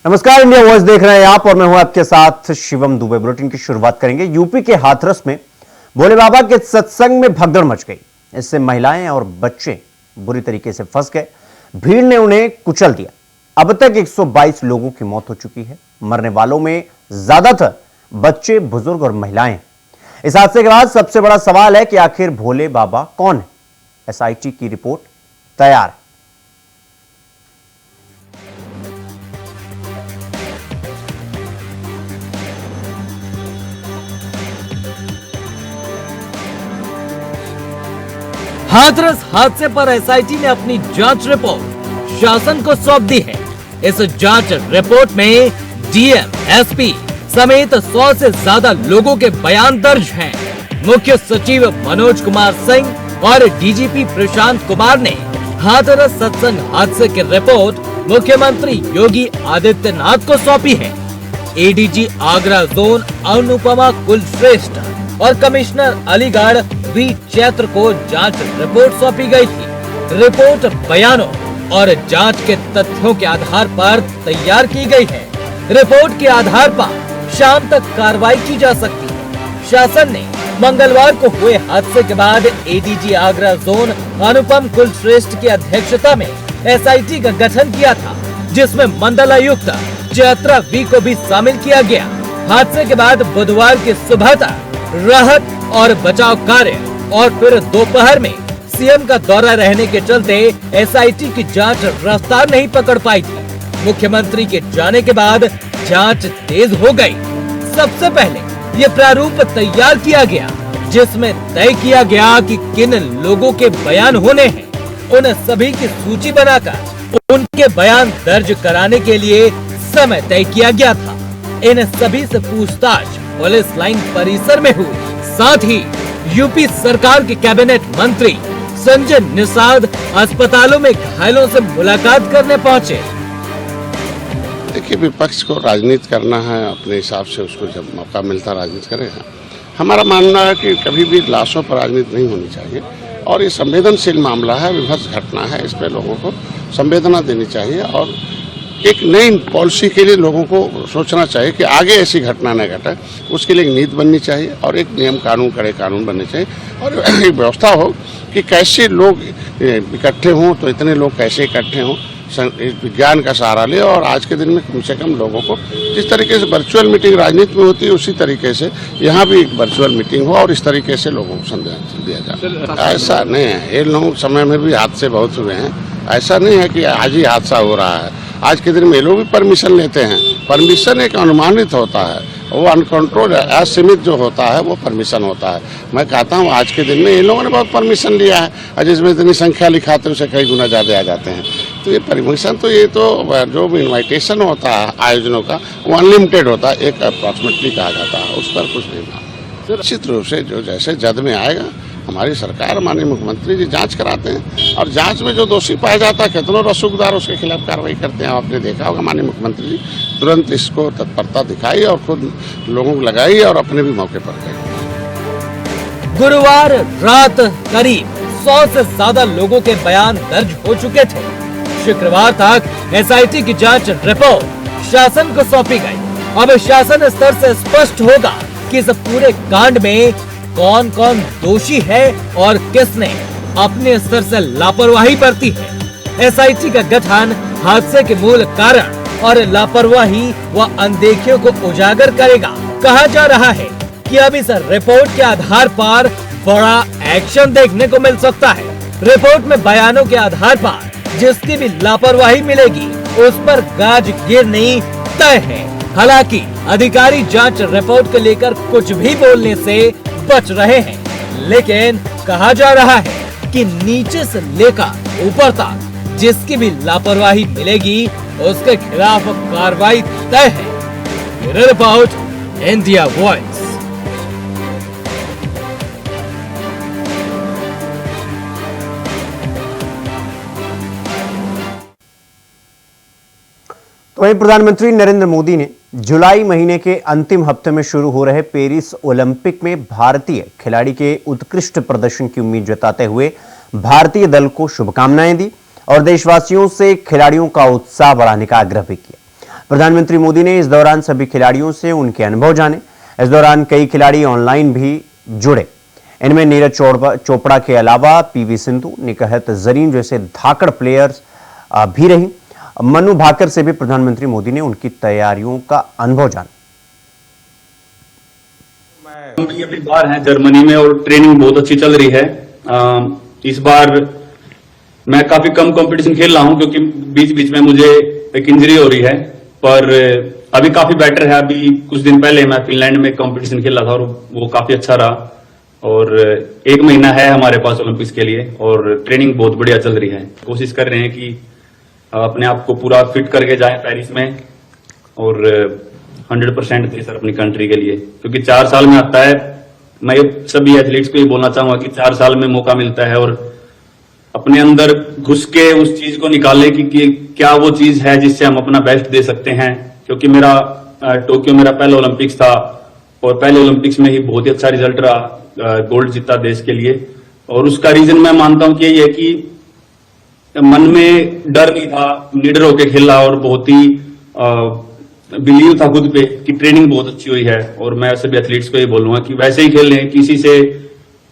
नमस्कार, India voice देख रहे हैं आप और मैं हूं आपके साथ शिवम दुबे। बुलेटिन की शुरुआत करेंगे। यूपी के हाथरस में भोले बाबा के सत्संग में भगदड़ मच गई। इससे महिलाएं और बच्चे बुरी तरीके से फंस गए। भीड़ ने उन्हें कुचल दिया। अब तक 122 लोगों की मौत हो चुकी है। मरने वालों में ज्यादातर बच्चे, बुजुर्ग और महिलाएं हैं। इस हादसे के बाद सबसे बड़ा सवाल है कि आखिर भोले बाबा कौन है। एसआईटी की रिपोर्ट तैयार है। हाथरस हादसे पर एसआईटी ने अपनी जांच रिपोर्ट शासन को सौंप दी है। इस जांच रिपोर्ट में डीएम, एसपी समेत 100 से ज्यादा लोगों के बयान दर्ज हैं। मुख्य सचिव मनोज कुमार सिंह और डीजीपी प्रशांत कुमार ने हाथरस सत्संग हादसे की रिपोर्ट मुख्यमंत्री योगी आदित्यनाथ को सौंपी है। एडीजी आगरा जोन अनुपमा कुलश्रेष्ठ और कमिश्नर अलीगढ़ वी चैत्र को जांच रिपोर्ट सौंपी गई थी। रिपोर्ट बयानों और जांच के तथ्यों के आधार पर तैयार की गई है। रिपोर्ट के आधार पर शाम तक कार्रवाई की जा सकती है। शासन ने मंगलवार को हुए हादसे के बाद एडीजी आगरा जोन अनुपम कुलश्रेष्ठ की अध्यक्षता में एसआईटी का गठन किया था, जिसमें मंडलायुक्त चैत्रा वी को भी शामिल किया गया। हादसे के बाद बुधवार की सुबह तक राहत और बचाव कार्य और फिर दोपहर में सीएम का दौरा रहने के चलते एसआईटी की जांच रफ्तार नहीं पकड़ पाई थी। मुख्यमंत्री के जाने के बाद जांच तेज हो गई। सबसे पहले ये प्रारूप तैयार किया गया, जिसमें तय किया गया कि किन लोगों के बयान होने हैं। उन सभी की सूची बनाकर उनके बयान दर्ज कराने के लिए समय तय किया गया था। इन सभी से पूछताछ पुलिस लाइन परिसर में हुई। साथ ही यूपी सरकार के कैबिनेट मंत्री संजय निषाद अस्पतालों में घायलों से मुलाकात करने पहुंचे। देखिए, विपक्ष को राजनीति करना है, अपने हिसाब से उसको जब मौका मिलता राजनीति करेगा। हमारा मानना है कि कभी भी लाशों पर राजनीति नहीं होनी चाहिए और ये संवेदनशील मामला है, विभत्स घटना है। इस पर लोगों को संवेदना देनी चाहिए और एक नई पॉलिसी के लिए लोगों को सोचना चाहिए कि आगे ऐसी घटना न घटे। उसके लिए एक नीति बननी चाहिए और एक नियम कानून, कड़े कानून बनने चाहिए और एक व्यवस्था हो कि कैसे लोग इकट्ठे हों, तो इतने लोग कैसे इकट्ठे हों, विज्ञान का सहारा ले। और आज के दिन में कम से कम लोगों को जिस तरीके से वर्चुअल मीटिंग राजनीति में होती है, उसी तरीके से यहाँ भी एक वर्चुअल मीटिंग हो और इस तरीके से लोगों को संदेश दिया जाए। ऐसा नहीं है, ये लोग समय में भी हादसे बहुत हुए हैं। ऐसा नहीं है कि आज ही हादसा हो रहा है। आज के दिन में लोग भी परमिशन लेते हैं। परमिशन एक अनुमानित होता है, वो अनकंट्रोल असीमित जो होता है वो परमिशन होता है। मैं कहता हूँ आज के दिन में ये लोगों ने बहुत परमिशन लिया है और जिसमें इतनी संख्या लिखाते हैं उसे कई गुना ज़्यादा आ जाते हैं। तो ये परमिशन तो ये तो जो भी इन्वाइटेशन होता है आयोजनों का वो अनलिमिटेड होता है, एक अप्रॉक्सीमेटली कहा जाता है, उस पर कुछ नहीं मानता। निश्चित रूप से जो जैसे जद में आएगा हमारी सरकार, माननीय मुख्यमंत्री जी जांच कराते हैं और जांच में जो दोषी पाया जाता है, कितनों रसूखदार उसके खिलाफ कार्रवाई करते हैं। आपने देखा होगा माननीय मुख्यमंत्री जी तुरंत इसको तत्परता दिखाई और खुद लोगों को लगाई और अपने भी मौके पर गए। गुरुवार रात करीब 100 से ज्यादा लोगों के बयान दर्ज हो चुके थे। शुक्रवार तक एसआईटी की जांच रिपोर्ट शासन को सौंपी गई। अब शासन स्तर से स्पष्ट होगा कि इस पूरे कांड में कौन कौन दोषी है और किसने अपने स्तर से लापरवाही बरती है। एसआईटी का गठन हादसे के मूल कारण और लापरवाही व अनदेखियों को उजागर करेगा। कहा जा रहा है कि अब इस रिपोर्ट के आधार पर बड़ा एक्शन देखने को मिल सकता है। रिपोर्ट में बयानों के आधार पर जिसकी भी लापरवाही मिलेगी उस पर गाज गिरनी तय है। हालांकि अधिकारी जांच रिपोर्ट को लेकर कुछ भी बोलने से बच रहे हैं, लेकिन कहा जा रहा है कि नीचे से लेकर ऊपर तक जिसकी भी लापरवाही मिलेगी उसके खिलाफ कार्रवाई तय है। Bureau report, India voice. वहीं प्रधानमंत्री नरेंद्र मोदी ने जुलाई महीने के अंतिम हफ्ते में शुरू हो रहे पेरिस ओलंपिक में भारतीय खिलाड़ी के उत्कृष्ट प्रदर्शन की उम्मीद जताते हुए भारतीय दल को शुभकामनाएं दी और देशवासियों से खिलाड़ियों का उत्साह बढ़ाने का आग्रह भी किया। प्रधानमंत्री मोदी ने इस दौरान सभी खिलाड़ियों से उनके अनुभव जाने। इस दौरान कई खिलाड़ी ऑनलाइन भी जुड़े। इनमें नीरज चोपड़ा के अलावा पीवी सिंधु, निकहत जरीन जैसे धाकड़ प्लेयर्स भी रही। मनु भाकर से भी प्रधानमंत्री मोदी ने उनकी तैयारियों का अनुभव जाना। हम भी अभी बाहर हैं जर्मनी में और ट्रेनिंग बहुत अच्छी चल रही है। इस बार मैं काफी कम कंपटीशन खेल रहा हूं क्योंकि बीच बीच में मुझे एक इंजरी हो रही है, पर अभी काफी बेटर है। अभी कुछ दिन पहले मैं फिनलैंड में कंपटीशन खेला था और वो काफी अच्छा रहा। और 1 महीना है हमारे पास ओलंपिक्स के लिए और ट्रेनिंग बहुत बढ़िया चल रही है। कोशिश कर रहे हैं कि अपने आप को पूरा फिट करके जाएं पेरिस में और 100% दे सर अपनी कंट्री के लिए, क्योंकि 4 साल में आता है। मैं सभी एथलीट्स को ये बोलना चाहूंगा कि 4 साल में मौका मिलता है और अपने अंदर घुस के उस चीज को निकाले कि क्या वो चीज है जिससे हम अपना बेस्ट दे सकते हैं। क्योंकि मेरा टोक्यो मेरा पहला ओलंपिक्स था और पहले ओलंपिक्स में ही बहुत ही अच्छा रिजल्ट रहा, गोल्ड जीता देश के लिए। और उसका रीजन मैं मानता हूं कि ये है कि मन में डर नहीं था, निडर होकर खेला और बहुत ही बिलीव था खुद पे कि ट्रेनिंग बहुत अच्छी हुई है। और मैं सभी एथलीट्स को ये बोलूंगा कि वैसे ही खेल लें, किसी से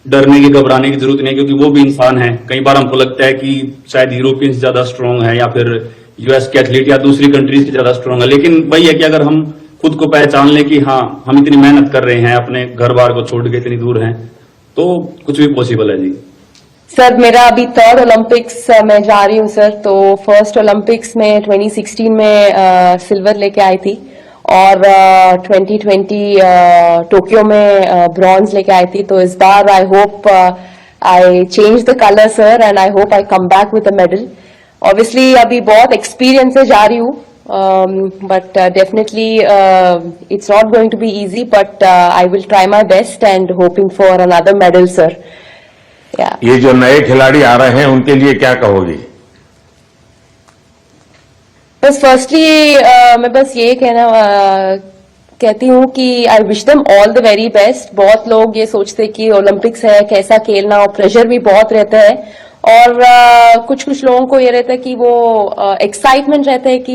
डरने की घबराने की जरूरत नहीं, क्योंकि वो भी इंसान है। कई बार हमको लगता है कि शायद यूरोपियंस ज्यादा स्ट्रांग है या फिर यूएस के एथलीट या दूसरी कंट्रीज के ज्यादा स्ट्रांग है, लेकिन वही है कि अगर हम खुद को पहचान लें कि हाँ हम इतनी मेहनत कर रहे हैं, अपने घर बार को छोड़ के इतनी दूर हैं, तो कुछ भी पॉसिबल है। जी सर, मेरा अभी 3rd ओलंपिक्स में जा रही हूँ सर। तो फर्स्ट ओलंपिक्स में 2016 में सिल्वर लेके आई थी और 2020 टोक्यो में ब्रॉन्ज लेके आई थी। तो इस बार I hope I change the colour sir and I hope I come back with a medal. Obviously अभी बहुत एक्सपीरियंस से जा रही हूँ, but definitely it's not going to be easy, but I will try my best and hoping for another medal sir. ये जो नए खिलाड़ी आ रहे हैं उनके लिए क्या कहोगी? बस फर्स्टली मैं बस ये कहती हूँ कि I wish them all the very best. बहुत लोग ये सोचते कि ओलंपिक्स है कैसा खेलना, और प्रेशर भी बहुत रहता है। और कुछ लोगों को ये रहता है कि वो एक्साइटमेंट रहता है कि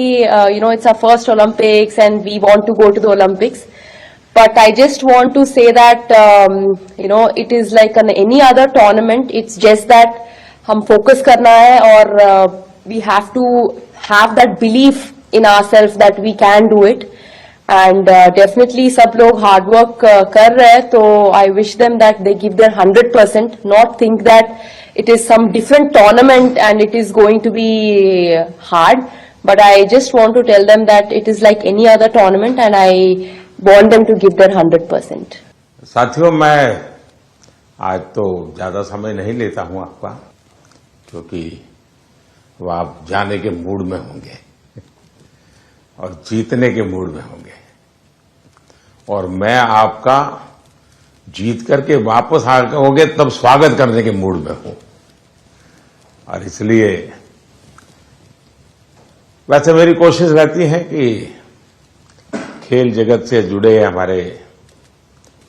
you know it's our first Olympics and we want to go to the Olympics. But I just want to say that, you know, it is like any other tournament. It's just that हम focus करना है और we have to have that belief in ourselves that we can do it. And definitely सब लोग hard work कर रहे हैं, तो I wish them that they give their 100%, not think that it is some different tournament and it is going to be hard. But I just want to tell them that it is like any other tournament and I want them to give their 100%. साथियों, मैं आज तो ज्यादा समय नहीं लेता हूं आपका, क्योंकि वो आप जाने के मूड में होंगे और जीतने के मूड में होंगे, और मैं आपका जीत करके वापस आओगे तब स्वागत करने के मूड में हूं। और इसलिए वैसे मेरी कोशिश रहती है कि खेल जगत से जुड़े हमारे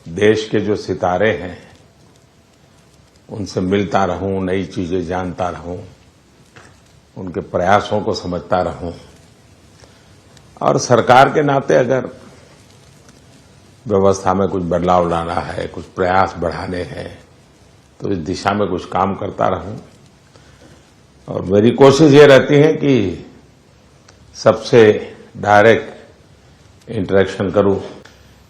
देश के जो सितारे हैं उनसे मिलता रहूं, नई चीजें जानता रहूं, उनके प्रयासों को समझता रहूं। और सरकार के नाते अगर व्यवस्था में कुछ बदलाव लाना है, कुछ प्रयास बढ़ाने हैं, तो इस दिशा में कुछ काम करता रहूं। और मेरी कोशिश ये रहती है कि सबसे डायरेक्ट इंटरेक्शन करूं।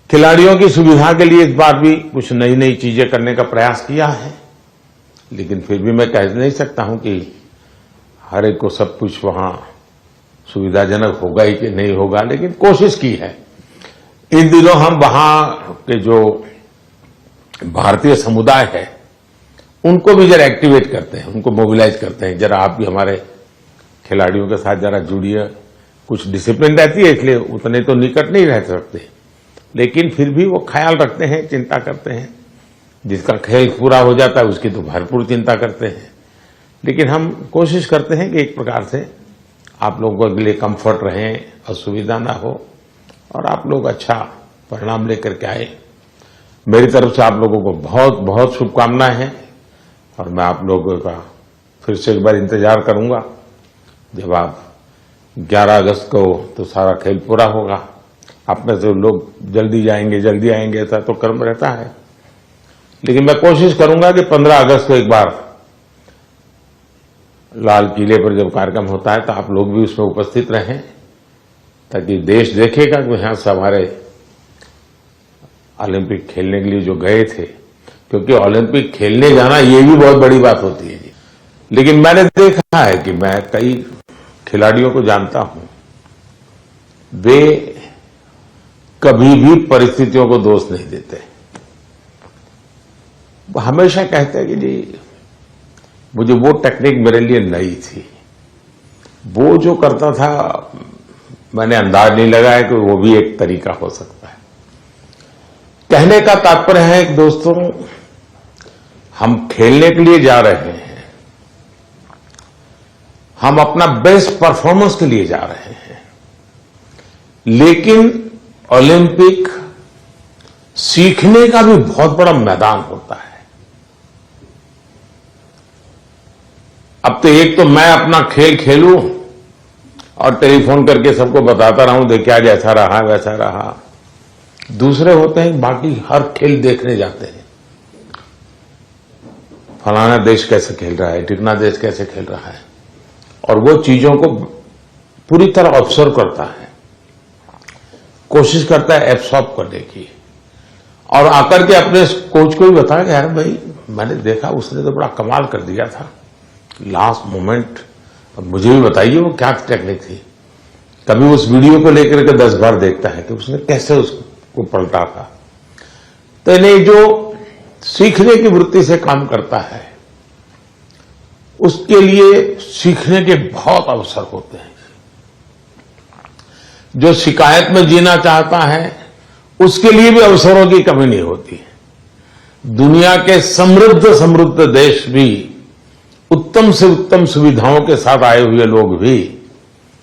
खिलाड़ियों की सुविधा के लिए इस बार भी कुछ नई नई चीजें करने का प्रयास किया है, लेकिन फिर भी मैं कह नहीं सकता हूं कि हर एक को सब कुछ वहां सुविधाजनक होगा ही कि नहीं होगा, लेकिन कोशिश की है। इन दिनों हम वहां के जो भारतीय समुदाय है उनको भी जरा एक्टिवेट करते हैं, उनको मोबिलाइज करते हैं। जरा आप भी हमारे खिलाड़ियों के साथ जरा जुड़िए। कुछ डिसिप्लिन रहती है, इसलिए उतने तो निकट नहीं रह सकते, लेकिन फिर भी वो ख्याल रखते हैं, चिंता करते हैं। जिसका खेल पूरा हो जाता है उसकी तो भरपूर चिंता करते हैं। लेकिन हम कोशिश करते हैं कि एक प्रकार से आप लोगों के लिए कंफर्ट रहे, असुविधा ना हो और आप लोग अच्छा परिणाम लेकर के आए। मेरी तरफ से आप लोगों को बहुत बहुत शुभकामनाएं हैं और मैं आप लोगों का फिर से एक बार इंतजार करूंगा जब आप 11 अगस्त को तो सारा खेल पूरा होगा। आप में से लोग जल्दी जाएंगे, जल्दी आएंगे, ऐसा तो क्रम रहता है। लेकिन मैं कोशिश करूंगा कि 15 अगस्त को एक बार लाल किले पर जब कार्यक्रम होता है तो आप लोग भी उसमें उपस्थित रहें, ताकि देश देखेगा कि यहां से हमारे ओलंपिक खेलने के लिए जो गए थे, क्योंकि ओलंपिक खेलने जाना ये भी बहुत बड़ी बात होती है जी। लेकिन मैंने देखा है कि मैं कई खिलाड़ियों को जानता हूं, वे कभी भी परिस्थितियों को दोष नहीं देते। वो हमेशा कहते हैं कि जी मुझे वो टेक्निक मेरे लिए नई थी, वो जो करता था मैंने अंदाज नहीं लगाया कि वो भी एक तरीका हो सकता है। कहने का तात्पर्य है कि दोस्तों, हम खेलने के लिए जा रहे हैं, हम अपना बेस्ट परफॉर्मेंस के लिए जा रहे हैं, लेकिन ओलंपिक सीखने का भी बहुत बड़ा मैदान होता है। अब तो एक तो मैं अपना खेल खेलूं और टेलीफोन करके सबको बताता रहूं, देख क्या जैसा रहा वैसा रहा। दूसरे होते हैं बाकी हर खेल देखने जाते हैं, फलाना देश कैसे खेल रहा है, टिकना देश कैसे खेल रहा है, और वो चीजों को पूरी तरह ऑब्जर्व करता है, कोशिश करता है एब्सॉर्ब करने की, और आकर के अपने कोच को भी बताया यार भाई मैंने देखा उसने तो बड़ा कमाल कर दिया था लास्ट मोमेंट, अब मुझे भी बताइए वो क्या टेक्निक थी। कभी उस वीडियो को लेकर के 10 बार देखता है कि उसने कैसे उसको पलटा था। तो इन्हें जो सीखने की वृत्ति से काम करता है उसके लिए सीखने के बहुत अवसर होते हैं। जो शिकायत में जीना चाहता है उसके लिए भी अवसरों की कमी नहीं होती। दुनिया के समृद्ध देश भी उत्तम से उत्तम सुविधाओं के साथ आए हुए लोग भी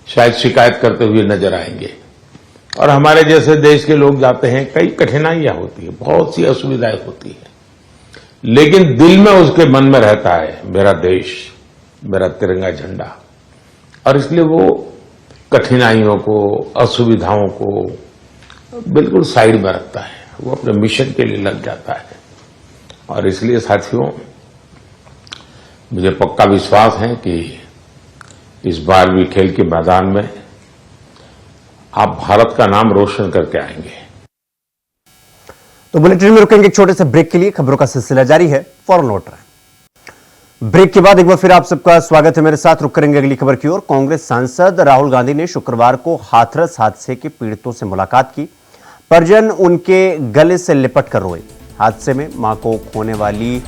शायद शिकायत करते हुए नजर आएंगे, और हमारे जैसे देश के लोग जाते हैं, कई कठिनाइयां होती है, बहुत सी असुविधाएं होती है, लेकिन दिल में उसके मन में रहता है मेरा देश, मेरा तिरंगा झंडा, और इसलिए वो कठिनाइयों को, असुविधाओं को बिल्कुल साइड में रखता है, वो अपने मिशन के लिए लग जाता है। और इसलिए साथियों, मुझे पक्का विश्वास है कि इस बार भी खेल के मैदान में आप भारत का नाम रोशन करके आएंगे। तो बुलेटिन में रुकेंगे एक छोटे से ब्रेक के लिए। खबरों का सिलसिला जारी है, फौरन लौट रहे हैं। ब्रेक के बाद एक बार फिर आप सबका स्वागत है मेरे साथ। रुक करेंगे अगली खबर की ओर। कांग्रेस सांसद राहुल गांधी ने शुक्रवार को हाथरस हादसे के पीड़ितों से मुलाकात की। परिजन उनके गले से लिपट कर रोए। हादसे में मां को खोने वाली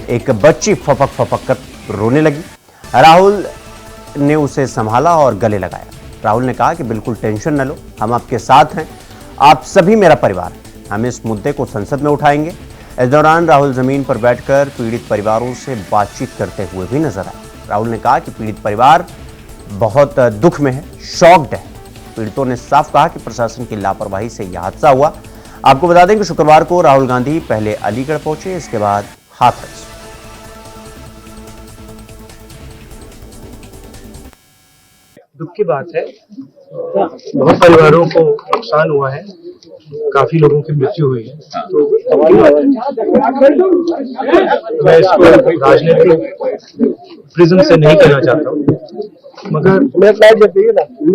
एक बच्ची फपक फपक कर रोने लगी। राहुल ने उसे संभाला और गले लगाया। राहुल ने कहा कि बिल्कुल टेंशन न लो, हम आपके साथ हैं, आप सभी मेरा परिवार है, हम इस मुद्दे को संसद में उठाएंगे। इस दौरान राहुल जमीन पर बैठकर पीड़ित परिवारों से बातचीत करते हुए भी नजर आए। राहुल ने कहा कि पीड़ित परिवार बहुत दुख में है, शॉक्ड है। पीड़ितों ने साफ कहा कि प्रशासन की लापरवाही से यह हादसा हुआ। आपको बता दें कि शुक्रवार को राहुल गांधी पहले अलीगढ़ पहुंचे, इसके बाद हाथरस। दुख की बात है, बहुत परिवारों को नुकसान हुआ है, काफी लोगों की मृत्यु हुई है। तो मैं इसको राजनीतिक प्रिज्म से नहीं कहना चाहता हूँ, मगर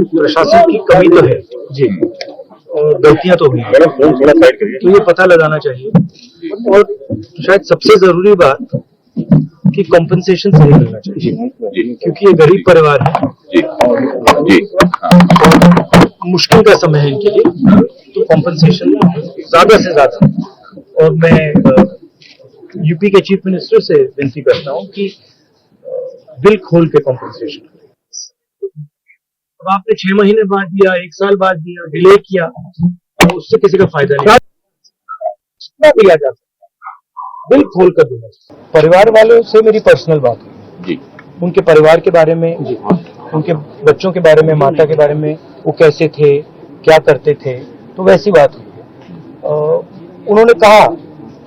प्रशासन की कमी तो है जी, और गलतियां तो हुई हैं, तो ये पता लगाना चाहिए। और शायद सबसे जरूरी बात कि कॉम्पनसेशन सही मिलना चाहिए, क्योंकि ये गरीब परिवार है, मुश्किल का समय है इनके लिए, तो कॉम्पनसेशन ज्यादा से ज्यादा। और मैं यूपी के चीफ मिनिस्टर से विनती करता हूं कि दिल खोल के कॉम्पनसेशन करें। अब आपने 6 महीने बाद दिया, 1 साल बाद दिया, डिले किया, तो उससे किसी का फायदा नहीं, जितना दिया जा सकता दिल खोल कर देना। परिवार वालों से मेरी पर्सनल बात हुई, उनके परिवार के बारे में, उनके बच्चों के बारे में, माता के बारे में, वो कैसे थे, क्या करते थे, तो वैसी बात हुई। उन्होंने कहा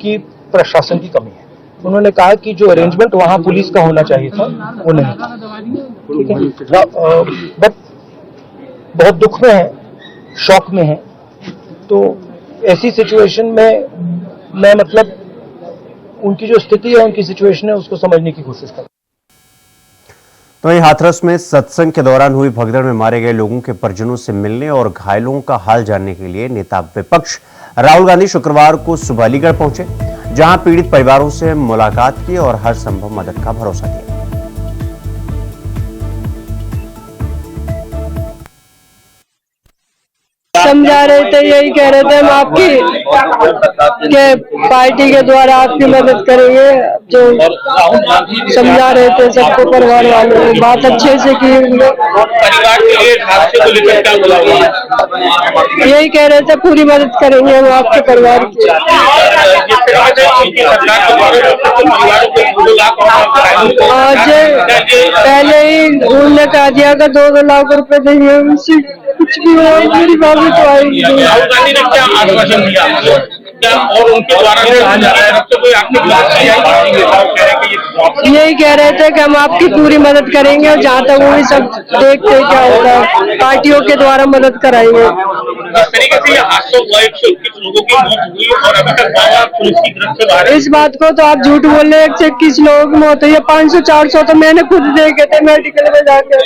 कि प्रशासन की कमी है। उन्होंने कहा कि जो अरेंजमेंट वहां पुलिस का होना चाहिए था वो नहीं था, ठीक है। बट बहुत दुख में है, शॉक में है। तो ऐसी सिचुएशन में मैं मतलब उनकी जो स्थिति है, उनकी सिचुएशन है, उसको समझने की कोशिश कर। तो वहीं हाथरस में सत्संग के दौरान हुई भगदड़ में मारे गए लोगों के परिजनों से मिलने और घायलों का हाल जानने के लिए नेता विपक्ष राहुल गांधी शुक्रवार को सुबह अलीगढ़ पहुंचे, जहां पीड़ित परिवारों से मुलाकात की और हर संभव मदद का भरोसा दिया। समझा रहे थे, यही कह रहे थे हम आपकी के पार्टी के द्वारा आपकी मदद करेंगे। जो समझा रहे थे सबको, परिवार वालों ने बात अच्छे से की। यही कह रहे थे पूरी मदद करेंगे हम आपके परिवार की। आज पहले ही उन्होंने कहा दिया कि 2-2 लाख रुपए देंगे, उनसे कुछ भी हो मेरी भाभी तो आएगी। राहुल गांधी ने क्या आश्वासन दिया क्या, और उनके द्वारा यही कह रहे थे कि हम आपकी पूरी मदद करेंगे और जहाँ तक वो सब देखते क्या होता है, पार्टियों के द्वारा मदद कराएंगे। जिस तरीके से ये हादसा हुआ, 121 लोगों की मौत हुई और अभी तक बाबा पुलिस की गिरफ्त से बाहर। इस बात को तो आप झूठ बोल रहे हैं, 121 लोगों की मौत हुई है। 500-400 तो मैंने खुद देखे थे मेडिकल में जाकर।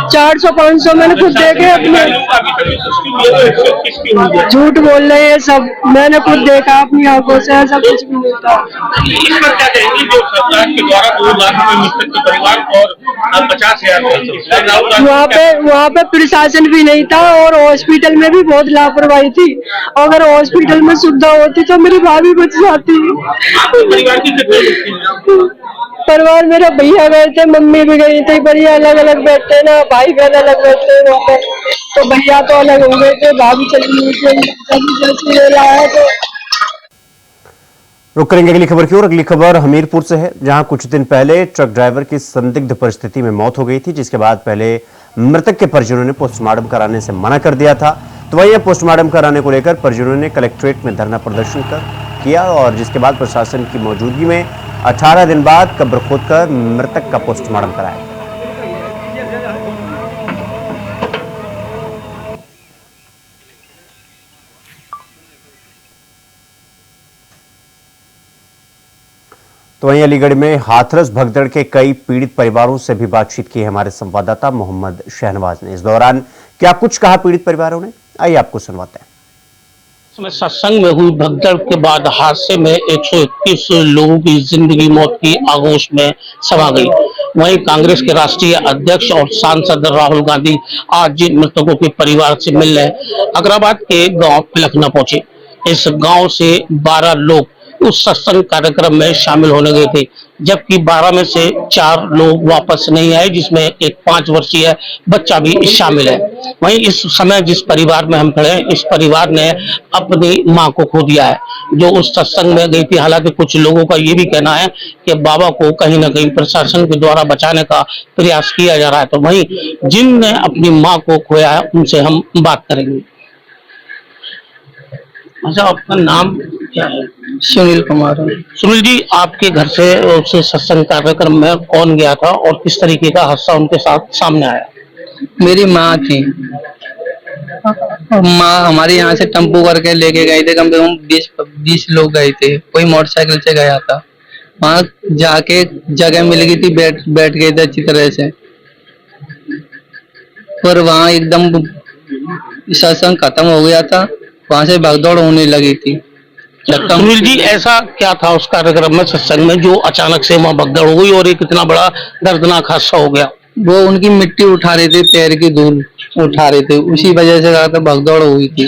400-500 मैंने खुद देखे अपने। झूठ बोल रहे हैं सब, मैंने खुद देखा अपनी आंखों से, ऐसा कुछ भी नहीं था। इस पर क्या कहेंगे जो सरकार के द्वारा 2 लाख रुपए मृतक के परिवार और 50,000 वहाँ पे प्रशासन भी नहीं था और हॉस्पिटल में भी बहुत लापरवाही थी। अगर हॉस्पिटल में सुविधा होती तो मेरी भाभी बच जाती। परिवार की कितने परिवार मेरा भैया गए थे, मम्मी भी गई थी। भैया अलग अलग बैठते ना, भाई बहन अलग बैठते वहाँ पे, तो भैया तो अलग हो गए थे, भाभी चली गई तो। रुक करेंगे अगली खबर की ओर। अगली खबर हमीरपुर से है, जहां कुछ दिन पहले ट्रक ड्राइवर की संदिग्ध परिस्थिति में मौत हो गई थी, जिसके बाद पहले मृतक के परिजनों ने पोस्टमार्टम कराने से मना कर दिया था। तो वहीं पोस्टमार्टम कराने को लेकर परिजनों ने कलेक्ट्रेट में धरना प्रदर्शन किया और जिसके बाद प्रशासन की मौजूदगी में 18 दिन बाद कब्र खोदकर मृतक का पोस्टमार्टम कराया। तो वहीं अलीगढ़ में हाथरस भगदड़ के कई पीड़ित परिवारों से भी बातचीत की है हमारे संवाददाता मोहम्मद शहनवाज ने। इस दौरान क्या कुछ कहा पीड़ित परिवारों ने, आइए आपको सुनवाते हैं। सत्संग में हुई भगदड़ के बाद हादसे में 121 लोगों की जिंदगी मौत की आगोश में समा गई। वहीं कांग्रेस के राष्ट्रीय अध्यक्ष और सांसद राहुल गांधी आज जिन मृतकों के परिवार से मिलने अग्राबाद के गांव पिलखना पहुंचे। इस गांव से 12 लोग उस सत्संग कार्यक्रम में शामिल होने गए थे, जबकि 12 में से 4 लोग वापस नहीं आए, जिसमें एक 5 वर्षीय बच्चा भी शामिल है। वहीं इस समय जिस परिवार में हम खड़े हैं, इस परिवार ने अपनी मां को खो दिया है, जो उस सत्संग में गई थी। हालांकि कुछ लोगों का ये भी कहना है कि बाबा को कहीं ना कहीं प्रशासन के द्वारा बचाने का प्रयास किया जा रहा है। तो वहीं जिनने अपनी मां को खोया है, उनसे हम बात करेंगे। अच्छा, आपका नाम क्या है? सुनील कुमार। सुनील जी, आपके घर से उस सत्संग कार्यक्रम में कौन गया था और किस तरीके का हादसा उनके साथ सामने आया? मेरी माँ थी। माँ हमारे यहाँ से टेम्पो करके लेके गए थे, कम से कम 20 लोग गए थे। कोई मोटरसाइकिल से गया था। वहाँ जाके जगह मिल गई थी, बैठ गए थे अच्छी तरह से। पर वहाँ एकदम सत्संग खत्म हो गया था, वहाँ से भागदौड़ होने लगी थी। सुनील जी, ऐसा क्या था उस कार्यक्रम में, सत्संग में, जो अचानक से वहाँ भगदड़ हो गई और एक इतना बड़ा दर्दनाक हादसा हो गया? वो उनकी मिट्टी उठा रहे थे, पैर की धूल उठा रहे थे, उसी वजह से भगदौड़ हुई थी।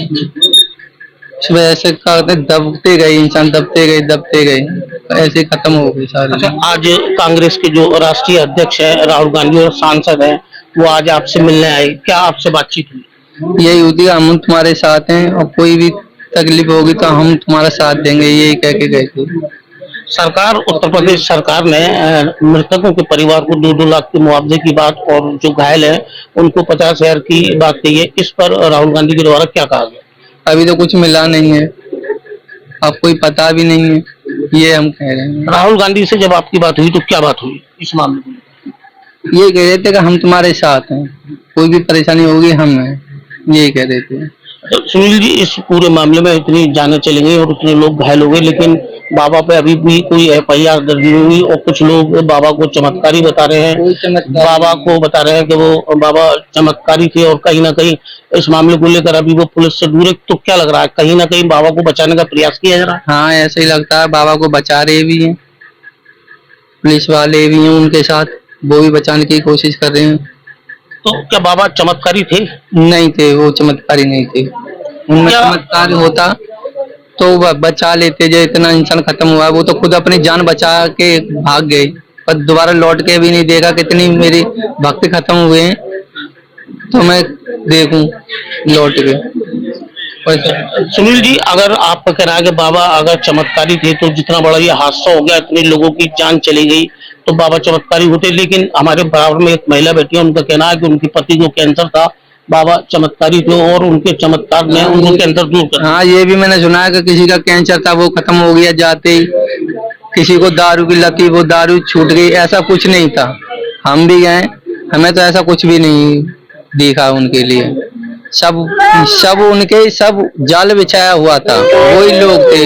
इस वजह से दबते गए इंसान, दबते गए, ऐसे खत्म हो गई सारी। अच्छा, आज कांग्रेस के जो राष्ट्रीय अध्यक्ष है राहुल गांधी और सांसद है, वो आज आपसे मिलने आए, क्या आपसे बातचीत हुई? यही होती है, हम तुम्हारे साथ हैं और कोई भी तकलीफ होगी तो हम तुम्हारा साथ देंगे, यही कह के गए थे। सरकार, उत्तर प्रदेश सरकार ने मृतकों के परिवार को 2-2 लाख के मुआवजे की बात और जो घायल है उनको 50,000 की बात कही है। इस पर राहुल गांधी के द्वारा क्या कहा गया? अभी तो कुछ मिला नहीं है, अब कोई पता भी नहीं है, ये हम कह रहे हैं। राहुल गांधी से जब आपकी बात हुई तो क्या बात हुई इस मामले में? ये कह रहे थे कि हम तुम्हारे साथ हैं कोई भी परेशानी होगी हम हैं, यही कह रहे थे। तो सुनील जी, इस पूरे मामले में इतनी जानें चलेंगी और इतने लोग घायल हो गए, लेकिन बाबा पे अभी भी कोई FIR दर्ज नहीं हुई और कुछ लोग बाबा को चमत्कारी बता रहे हैं, बाबा को बता रहे हैं कि वो बाबा चमत्कारी थे, और कहीं ना कहीं इस मामले को लेकर अभी वो पुलिस से दूर है। तो क्या लग रहा है, कहीं ना कहीं बाबा को बचाने का प्रयास किया जा रहा है? हाँ, ऐसा ही लगता है, बाबा को बचा रहे भी हैं, पुलिस वाले भी हैं उनके साथ, वो भी बचाने की कोशिश कर रहे हैं। तो क्या बाबा चमत्कारी थे? नहीं थे, वो चमत्कारी नहीं थे। उनमें चमत्कार होता तो वह बचा लेते। जो इतना इंसान खत्म हुआ, वो तो खुद अपनी जान बचा के भाग गए, पर दोबारा लौट के भी नहीं देखा। कितनी मेरी भक्त खत्म हुए हैं तो मैं देखूं लौट के। सुनील जी, अगर आपका कहना है कि बाबा अगर चमत्कारी थे तो जितना बड़ा ये हादसा हो गया, इतने लोगों की जान चली गई, तो बाबा चमत्कारी होते। लेकिन हमारे बराबर में एक महिला बैठी है, उनका कहना है कि उनके पति को कैंसर था, बाबा चमत्कारी थे और उनके चमत्कार ने उनको कैंसर दूर कर। हाँ, ये भी मैंने सुना है कि किसी का कैंसर था, वो खत्म हो गया जाते ही। किसी को दारू की लत थी, वो दारू छूट गई। ऐसा कुछ नहीं था, हम भी गए, हमें तो ऐसा कुछ भी नहीं दिखा उनके लिए। सब उनके सब जाल बिछाया हुआ था, वही लोग थे।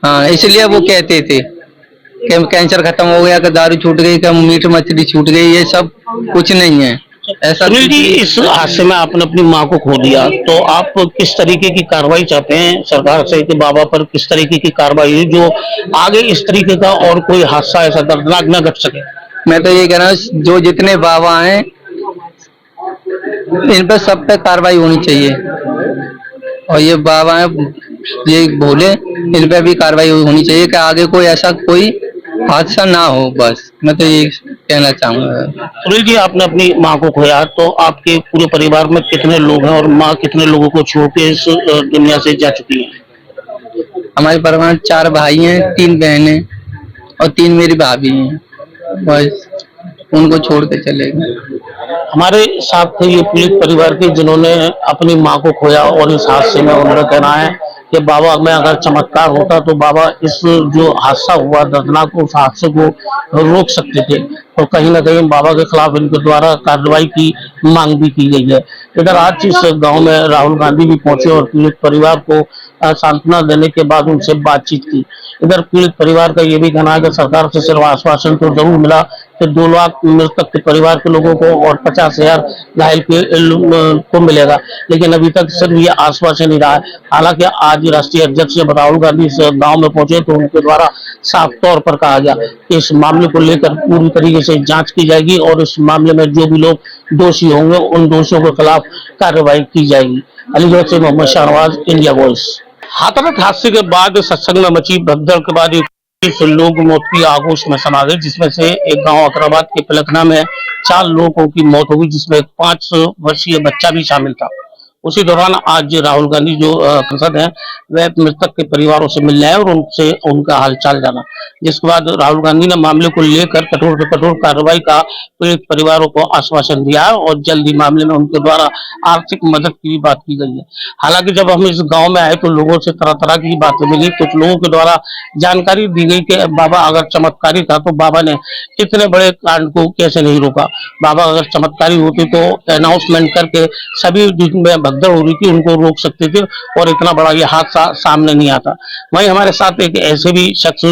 हाँ, इसलिए वो कहते थे कि कैंसर खत्म हो गया, कि दारू छूट गई, कि मीट मछली छूट गई। ये सब कुछ नहीं है ऐसा। सुनील जी, इस हादसे में आपने अपनी माँ को खो दिया, तो आप किस तरीके की कार्रवाई चाहते हैं सरकार से कि बाबा पर किस तरीके की कार्रवाई हो जो आगे इस तरीके का और कोई हादसा ऐसा दर्दनाक न घट सके? मैं तो ये कह रहा हूँ, जो जितने बाबा हैं इन पर सब पे कार्रवाई होनी चाहिए, और ये बाबा हैं ये भोले, इन पे भी कार्रवाई होनी चाहिए कि आगे कोई ऐसा कोई हादसा ना हो। बस मैं तो ये कहना चाहूंगा। सुनील जी, आपने अपनी माँ को खोया, तो आपके पूरे परिवार में कितने लोग हैं और माँ कितने लोगों को छोड़ के इस दुनिया से जा चुकी है? हमारे परिवार में 4 भाई हैं, 3 बहनें और 3 मेरी भाभी हैं। बस उनको छोड़ के चले गए। हमारे साथ थे ये पीड़ित परिवार के जिन्होंने अपनी माँ को खोया, और इस हादसे में उनका कहना है कि बाबा में अगर चमत्कार होता तो बाबा इस जो हादसा हुआ दर्दनाक, उस हादसे को रोक सकते थे। तो कहीं ना कहीं बाबा के खिलाफ इनके द्वारा कार्रवाई की मांग भी की गई है। इधर आज इस गांव में राहुल गांधी भी पहुंचे और पीड़ित परिवार को सांत्वना देने के बाद उनसे बातचीत की। इधर पीड़ित परिवार का ये भी कहना है कि सरकार से सिर्फ आश्वासन तो जरूर मिला कि 2 लाख मृतक के परिवार के लोगों को और 50,000 घायल को मिलेगा, लेकिन अभी तक सिर्फ ये आश्वासन ही रहा है। हालांकि आज राष्ट्रीय अध्यक्ष जब राहुल गांधी इस गांव में पहुंचे तो उनके द्वारा साफ तौर पर कहा गया कि इस मामले को लेकर पूरी तरीके से जांच की जाएगी और इस मामले में जो भी लोग दोषी होंगे उन दोषियों के खिलाफ कार्रवाई की जाएगी। अलीगढ़ से मोहम्मद शाहनवाज, इंडिया वॉइस। हाथरस हादसे के बाद सत्संग में मची भगदड़ के बाद 21 लोग मौत की आगोश में समा गए, जिसमें से एक गांव अकराबाद के पिलखना में 4 लोगों की मौत हुई, जिसमें एक 5 वर्षीय बच्चा भी शामिल था। उसी दौरान आज राहुल गांधी जो सांसद हैं वह मृतक के परिवारों से मिलने आए और उनसे उनका हालचाल जाना, जिसके बाद राहुल गांधी ने मामले को लेकर कठोर से कठोर कार्रवाई का पीड़ित परिवारों को आश्वासन दिया है और जल्द ही मामले में उनके द्वारा आर्थिक मदद की भी बात की गई है। हालांकि जब हम इस गांव में आए तो लोगों से तरह तरह की बातें मिली। कुछ लोगों के द्वारा जानकारी दी गई कि बाबा अगर चमत्कारी था तो बाबा ने इतने बड़े कांड को कैसे नहीं रोका। बाबा अगर चमत्कारी होते तो अनाउंसमेंट करके सभी जिनमें भगदड़ हो रही थी उनको रोक सकते थे और इतना बड़ा ये हादसा सामने नहीं आता। वहीं हमारे साथ एक ऐसे भी शख्स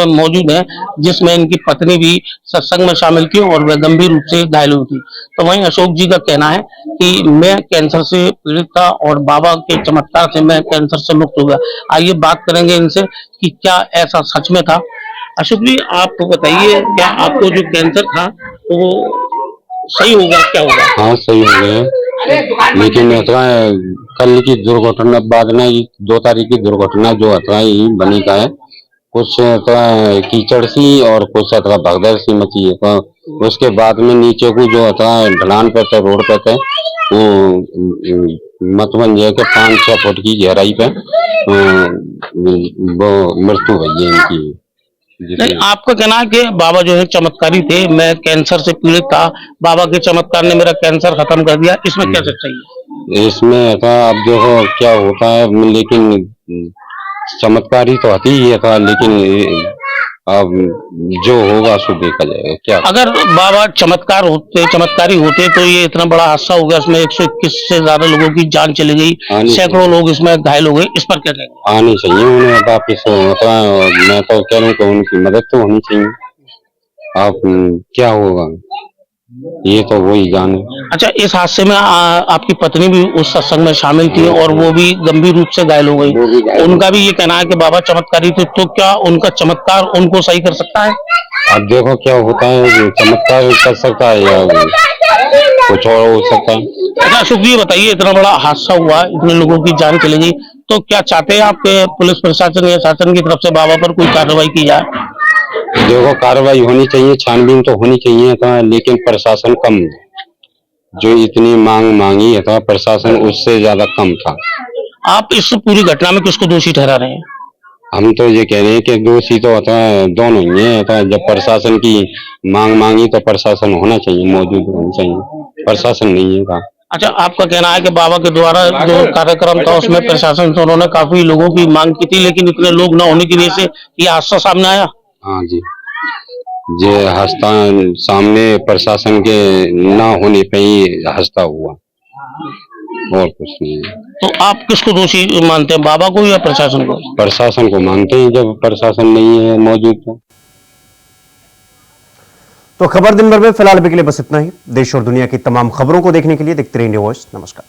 मौजूद है जिसमें इनकी पत्नी भी सत्संग में शामिल थी और वह गंभीर रूप से घायल हुई थी। तो वहीं अशोक जी का कहना है कि मैं कैंसर से पीड़ित था और बाबा के चमत्कार से मैं कैंसर से मुक्त हो गया। आइए बात करेंगे इनसे कि क्या ऐसा सच में था। अशोक जी, आप तो बताइए, क्या आपको जो कैंसर था तो वो सही होगा, क्या होगा? हाँ, सही हो गया, लेकिन कल की दुर्घटना बाद में 2 तारीख की दुर्घटना जो बनी का है, कुछ कीचड़ सी और कुछ भगदड़ सी मची है। तो उसके बाद में नीचे को जो ढलान पे थे, रोड पे थे, मतलब ये कि 5-6 फुट की गहराई पे वो मृत्यु हुई है इनकी। नहीं, आपका कहना है कि बाबा जो है चमत्कारी थे, मैं कैंसर से पीड़ित था, बाबा के चमत्कार ने मेरा कैंसर खत्म कर दिया, इसमें क्या सच्चाई है? इसमें अब देखो क्या होता है, लेकिन चमत्कारी तो आती ही था, लेकिन अब जो होगा सो देखा जाएगा क्या। अगर बाबा चमत्कारी होते तो ये इतना बड़ा हादसा हो गया, इसमें 121 से ज्यादा लोगों की जान चली गई, सैकड़ों लोग इसमें घायल हो गए, इस पर क्या कहेंगे? आनी चाहिए उन्हें वापिस, होता है मैं तो कह रहा हूँ कि उनकी मदद तो होनी चाहिए। आप क्या होगा ये तो वही जाने। अच्छा, इस हादसे में आपकी पत्नी भी उस सत्संग में शामिल थी और वो भी गंभीर रूप से घायल हो गई, उनका भी ये कहना है कि बाबा चमत्कारी थे, तो क्या उनका चमत्कार उनको सही कर सकता है? अब देखो क्या होता है, चमत्कार कर सकता है या कुछ और हो सकता है। अच्छा अशोक जी, बताइए, इतना बड़ा हादसा हुआ, इतने लोगों की जान चली गई, तो क्या चाहते हैं आपके पुलिस प्रशासन या शासन की तरफ से बाबा पर कोई कार्रवाई की जाए? देखो कार्रवाई होनी चाहिए, छानबीन तो होनी चाहिए था, लेकिन प्रशासन कम, जो इतनी मांग मांगी है था प्रशासन उससे ज्यादा कम था। आप इस पूरी घटना में किसको दोषी ठहरा रहे हैं? हम तो ये कह रहे हैं कि दोषी तो होता है दोनों ही है। जब प्रशासन की मांग मांगी तो प्रशासन होना चाहिए, मौजूद होना चाहिए, प्रशासन नहीं है था। अच्छा, आपका कहना है कि बाबा के द्वारा जो कार्यक्रम था उसमें प्रशासन से उन्होंने काफी लोगों की मांग की थी, लेकिन इतने लोग न होने की वजह से ये हादसा सामने आया? हाँ जी, ये हादसा सामने प्रशासन के न होने पे ही हादसा हुआ, और कुछ नहीं है। तो आप किसको दोषी मानते हैं, बाबा को या प्रशासन को? प्रशासन को मानते हैं, जब प्रशासन नहीं है मौजूद तो खबर दिन भर में फिलहाल अभी के लिए बस इतना ही। देश और दुनिया की तमाम खबरों को देखने के लिए देखते रहिए न्यूज़। नमस्कार।